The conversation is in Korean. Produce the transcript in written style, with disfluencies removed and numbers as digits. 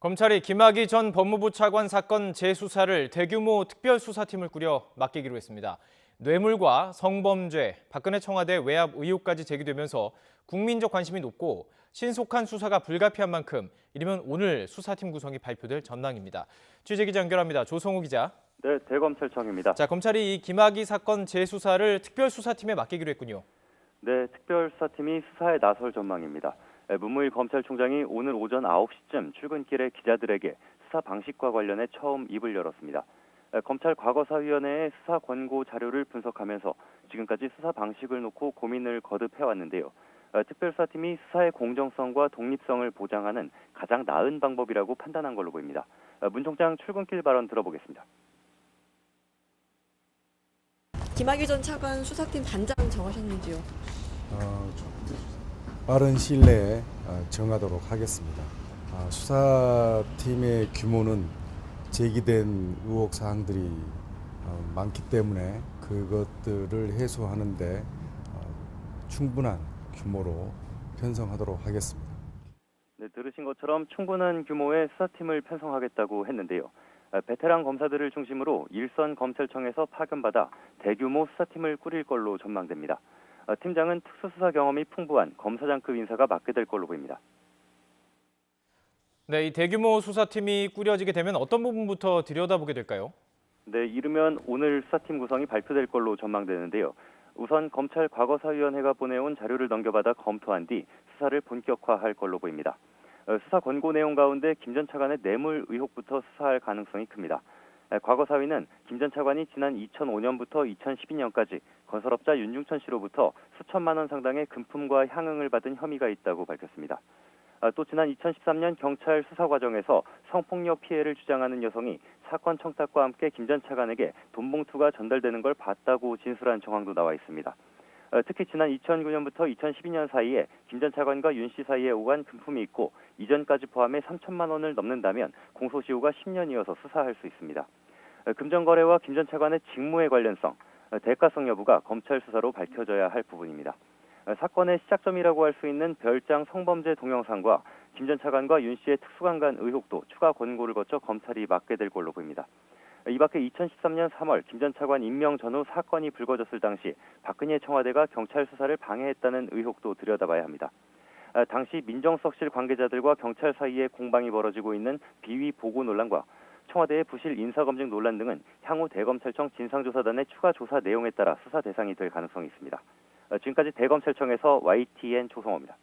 검찰이 김학의 전 법무부 차관 사건 재수사를 대규모 특별수사팀을 꾸려 맡기기로 했습니다. 뇌물과 성범죄, 박근혜 청와대 외압 의혹까지 제기되면서 국민적 관심이 높고 신속한 수사가 불가피한 만큼 이르면 오늘 수사팀 구성이 발표될 전망입니다. 취재기자 연결합니다. 조성우 기자. 네, 대검찰청입니다. 검찰이 이 김학의 사건 재수사를 특별수사팀에 맡기기로 했군요. 네, 특별수사팀이 수사에 나설 전망입니다. 문무일 검찰총장이 오늘 오전 9시쯤 출근길에 기자들에게 수사 방식과 관련해 처음 입을 열었습니다. 검찰 과거사위원회의 수사 권고 자료를 분석하면서 지금까지 수사 방식을 놓고 고민을 거듭해왔는데요. 특별수사팀이 수사의 공정성과 독립성을 보장하는 가장 나은 방법이라고 판단한 걸로 보입니다. 문 총장 출근길 발언 들어보겠습니다. 김학의 전 차관 수사팀 단장 정하셨는지요? 빠른 시일 내에 정하도록 하겠습니다. 수사팀의 규모는 제기된 의혹 사항들이 많기 때문에 그것들을 해소하는 데 충분한 규모로 편성하도록 하겠습니다. 네, 들으신 것처럼 충분한 규모의 수사팀을 편성하겠다고 했는데요. 베테랑 검사들을 중심으로 일선 검찰청에서 파견받아 대규모 수사팀을 꾸릴 걸로 전망됩니다. 팀장은 특수수사 경험이 풍부한 검사장급 인사가 맡게 될 걸로 보입니다. 네, 이 대규모 수사팀이 꾸려지게 되면 어떤 부분부터 들여다보게 될까요? 네, 이르면 오늘 수사팀 구성이 발표될 걸로 전망되는데요. 우선 검찰 과거사위원회가 보내온 자료를 넘겨받아 검토한 뒤 수사를 본격화할 걸로 보입니다. 수사 권고 내용 가운데 김 전 차관의 뇌물 의혹부터 수사할 가능성이 큽니다. 과거사위는 김 전 차관이 지난 2005년부터 2012년까지 건설업자 윤중천 씨로부터 수천만 원 상당의 금품과 향응을 받은 혐의가 있다고 밝혔습니다. 또 지난 2013년 경찰 수사 과정에서 성폭력 피해를 주장하는 여성이 사건 청탁과 함께 김 전 차관에게 돈 봉투가 전달되는 걸 봤다고 진술한 정황도 나와 있습니다. 특히 지난 2009년부터 2012년 사이에 김 전 차관과 윤 씨 사이에 오간 금품이 있고 이전까지 포함해 3천만 원을 넘는다면 공소시효가 10년이어서 수사할 수 있습니다. 금전거래와 김 전 차관의 직무의 관련성, 대가성 여부가 검찰 수사로 밝혀져야 할 부분입니다. 사건의 시작점이라고 할 수 있는 별장 성범죄 동영상과 김 전 차관과 윤 씨의 특수강간 의혹도 추가 권고를 거쳐 검찰이 맡게 될 걸로 보입니다. 이 밖에 2013년 3월 김 전 차관 임명 전후 사건이 불거졌을 당시 박근혜 청와대가 경찰 수사를 방해했다는 의혹도 들여다봐야 합니다. 당시 민정수석실 관계자들과 경찰 사이에 공방이 벌어지고 있는 비위 보고 논란과 청와대의 부실 인사검증 논란 등은 향후 대검찰청 진상조사단의 추가 조사 내용에 따라 수사 대상이 될 가능성이 있습니다. 지금까지 대검찰청에서 YTN 조성호입니다.